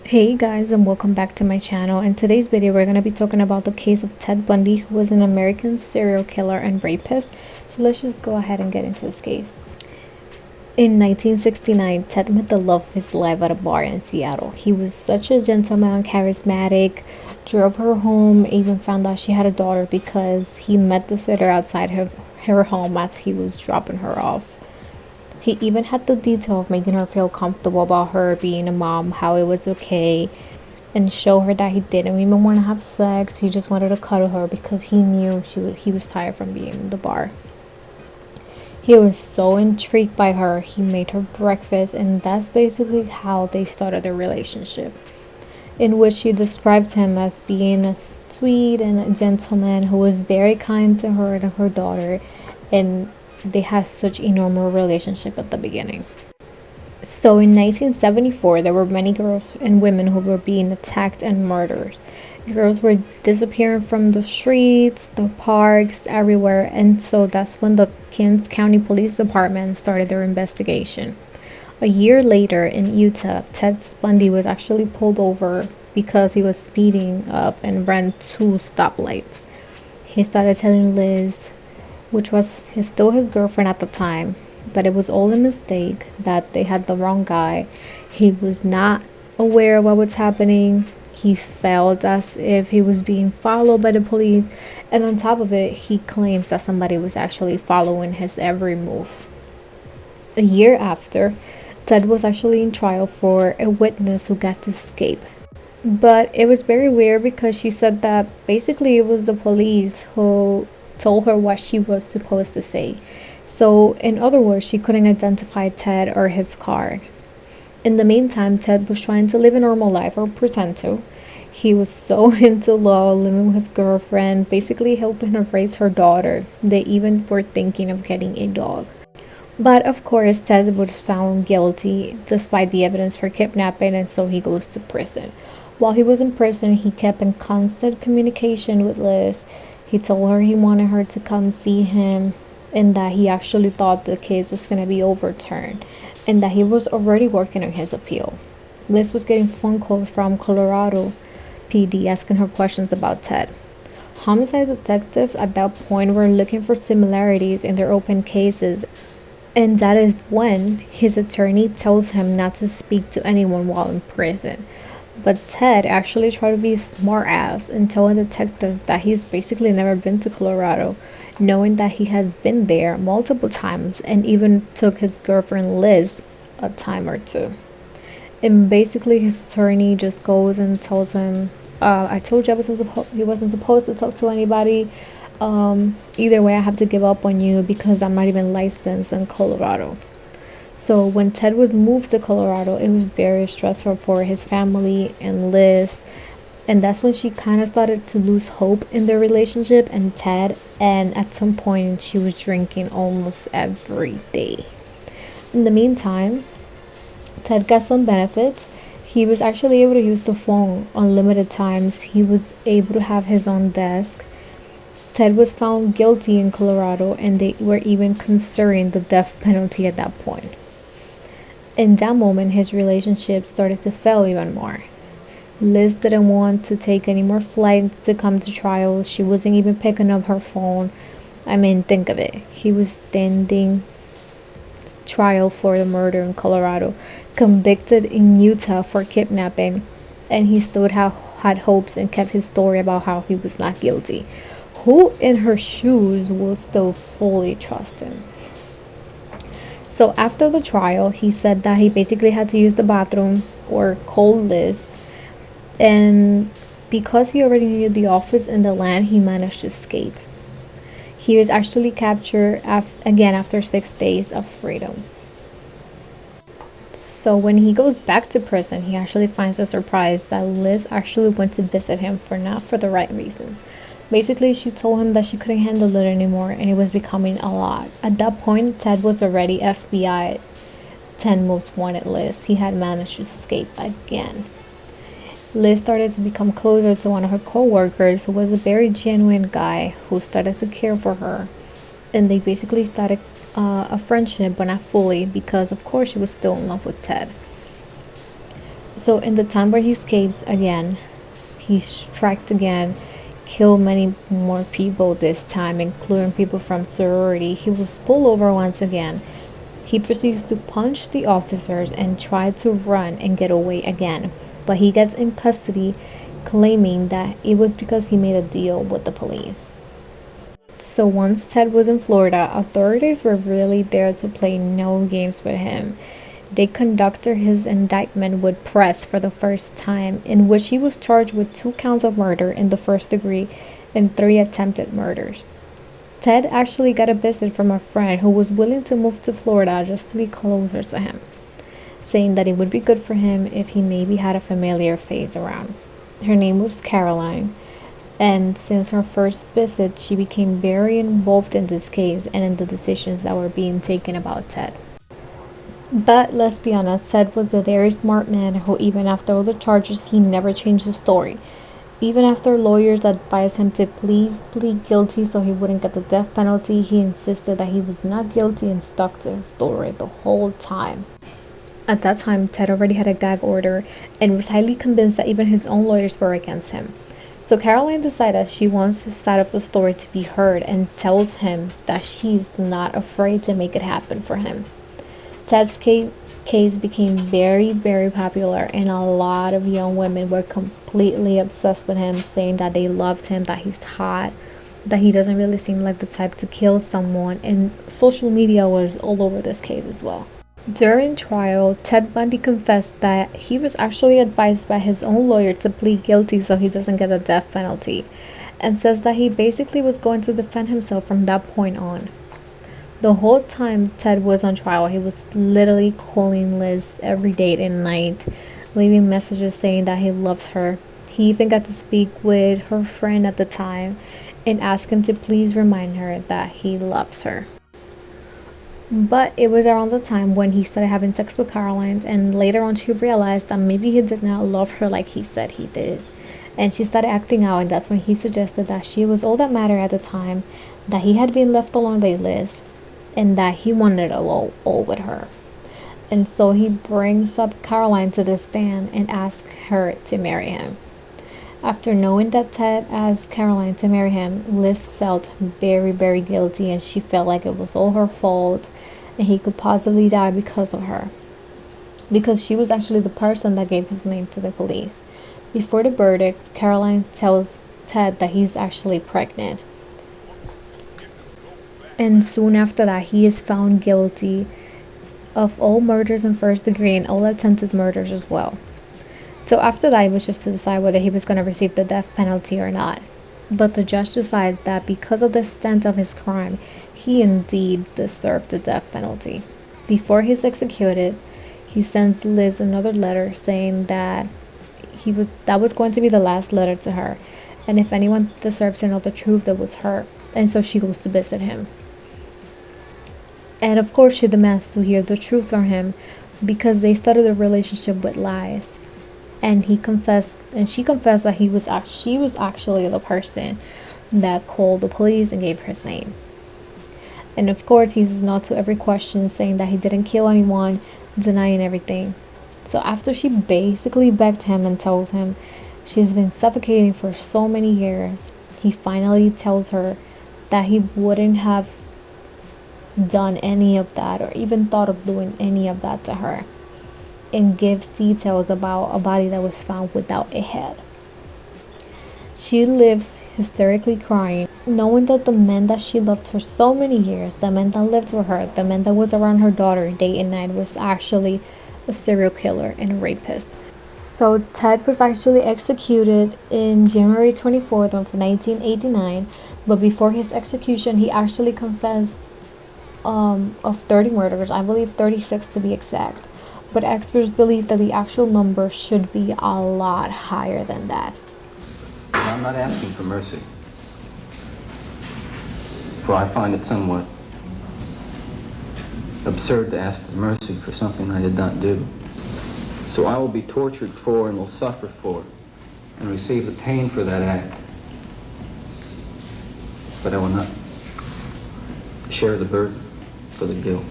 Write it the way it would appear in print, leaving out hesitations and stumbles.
Hey guys, and welcome back to my channel. In today's video we're going to be talking about the case of Ted Bundy, who was an American serial killer and rapist. So let's just go ahead and get into this case. In 1969, Ted met the love of his life at a bar in Seattle. He was such a gentleman, charismatic, drove her home, even found out she had a daughter because he met the sitter outside her home as he was dropping her off. He even had the detail of making her feel comfortable about her being a mom, how it was okay, and show her that he didn't even want to have sex. He just wanted to cuddle her because he knew he was tired from being in the bar. He was so intrigued by her, he made her breakfast, and that's basically how they started their relationship, in which she described him as being a sweet and a gentleman who was very kind to her and her daughter, and they had such a normal relationship at the beginning. So in 1974, there were many girls and women who were being attacked and murdered. Girls were disappearing from the streets, the parks, everywhere, and so that's when the Kent County Police Department started their investigation. A year later in Utah, Ted Bundy was actually pulled over because he was speeding up and ran 2 stoplights. He started telling Liz, which was still his girlfriend at the time, that it was all a mistake, that they had the wrong guy. He was not aware of what was happening. He felt as if he was being followed by the police, and on top of it, he claims that somebody was actually following his every move. A year after, Ted was actually in trial for a witness who got to escape. But it was very weird because she said that basically it was the police who told her what she was supposed to say. So, in other words, she couldn't identify Ted or his car. In the meantime, Ted was trying to live a normal life, or pretend to. He was so into law, living with his girlfriend, basically helping her raise her daughter. They even were thinking of getting a dog. But of course, Ted was found guilty despite the evidence for kidnapping, and so he goes to prison. While he was in prison, he kept in constant communication with Liz. He told her he wanted her to come see him, and that he actually thought the case was going to be overturned, and that he was already working on his appeal. Liz was getting phone calls from Colorado PD asking her questions about Ted. Homicide detectives at that point were looking for similarities in their open cases, and that is when his attorney tells him not to speak to anyone while in prison. But Ted actually tried to be a smart ass and tell a detective that he's basically never been to Colorado, knowing that he has been there multiple times and even took his girlfriend Liz a time or two. And basically his attorney just goes and tells him, I told you he wasn't supposed to talk to anybody. Either way, I have to give up on you because I'm not even licensed in Colorado. So when Ted was moved to Colorado, it was very stressful for his family and Liz. And that's when she kind of started to lose hope in their relationship and Ted. And at some point, she was drinking almost every day. In the meantime, Ted got some benefits. He was actually able to use the phone unlimited times. He was able to have his own desk. Ted was found guilty in Colorado, and they were even considering the death penalty at that point. In that moment, his relationship started to fail even more. Liz didn't want to take any more flights to come to trial. She wasn't even picking up her phone. I mean, think of it. He was standing trial for the murder in Colorado, convicted in Utah for kidnapping, and he still had hopes and kept his story about how he was not guilty. Who in her shoes will still fully trust him? So after the trial, he said that he basically had to use the bathroom or call Liz. And because he already knew the office and the land, he managed to escape. He was actually captured again after 6 days of freedom. So when he goes back to prison, he actually finds a surprise that Liz actually went to visit him not for the right reasons. Basically, she told him that she couldn't handle it anymore and it was becoming a lot. At that point, Ted was already FBI 10 most wanted list. He had managed to escape again. Liz started to become closer to one of her co-workers who was a very genuine guy who started to care for her. And they basically started a friendship, but not fully because, of course, she was still in love with Ted. So in the time where he escapes again, he strikes again, killed many more people this time, including people from sorority. He was pulled over once again. He proceeds to punch the officers and try to run and get away again, but he gets in custody, claiming that it was because he made a deal with the police. So once Ted was in Florida, authorities were really there to play no games with him. They conducted his indictment with press for the first time, in which he was charged with 2 counts of murder in the first degree and 3 attempted murders. Ted actually got a visit from a friend who was willing to move to Florida just to be closer to him, saying that it would be good for him if he maybe had a familiar face around. Her name was Caroline, and since her first visit, she became very involved in this case and in the decisions that were being taken about Ted. But let's be honest, Ted was a very smart man who, even after all the charges, he never changed his story. Even after lawyers advised him to please plead guilty so he wouldn't get the death penalty, he insisted that he was not guilty and stuck to his story the whole time. At that time, Ted already had a gag order and was highly convinced that even his own lawyers were against him. So Caroline decided she wants his side of the story to be heard and tells him that she's not afraid to make it happen for him. Ted's case became very, very popular, and a lot of young women were completely obsessed with him, saying that they loved him, that he's hot, that he doesn't really seem like the type to kill someone, and social media was all over this case as well. During trial, Ted Bundy confessed that he was actually advised by his own lawyer to plead guilty so he doesn't get a death penalty, and says that he basically was going to defend himself from that point on. The whole time Ted was on trial, he was literally calling Liz every day and night, leaving messages saying that he loves her. He even got to speak with her friend at the time and ask him to please remind her that he loves her. But it was around the time when he started having sex with Caroline, and later on she realized that maybe he did not love her like he said he did. And she started acting out, and that's when he suggested that she was all that mattered at the time, that he had been left alone by Liz, and that he wanted it all with her. And so he brings up Caroline to the stand and asks her to marry him. After knowing that Ted asked Caroline to marry him, Liz felt very, very guilty, and she felt like it was all her fault and he could possibly die because of her, because she was actually the person that gave his name to the police. Before the verdict, Caroline tells Ted that he's actually pregnant. And soon after that, he is found guilty of all murders in first degree and all attempted murders as well. So after that, it was just to decide whether he was going to receive the death penalty or not. But the judge decides that because of the extent of his crime, he indeed deserved the death penalty. Before he's executed, he sends Liz another letter saying that that was going to be the last letter to her, and if anyone deserves to know the truth, it was her. And so she goes to visit him. And of course, she demands to hear the truth from him because they started a relationship with lies. And she confessed that she was actually the person that called the police and gave her his name. And of course, he says no to every question, saying that he didn't kill anyone, denying everything. So after she basically begged him and told him she's been suffocating for so many years, he finally tells her that he wouldn't have done any of that or even thought of doing any of that to her, and gives details about a body that was found without a head. She lives hysterically crying, knowing that the man that she loved for so many years, the man that lived with her, the man that was around her daughter day and night, was actually a serial killer and a rapist. So Ted was actually executed in January 24th of 1989, but before his execution, he actually confessed of 30 murders, I believe 36 to be exact. But experts believe that the actual number should be a lot higher than that. I'm not asking for mercy, for I find it somewhat absurd to ask for mercy for something I did not do. So I will be tortured for and will suffer for and receive the pain for that act. But I will not share the burden for the guilt.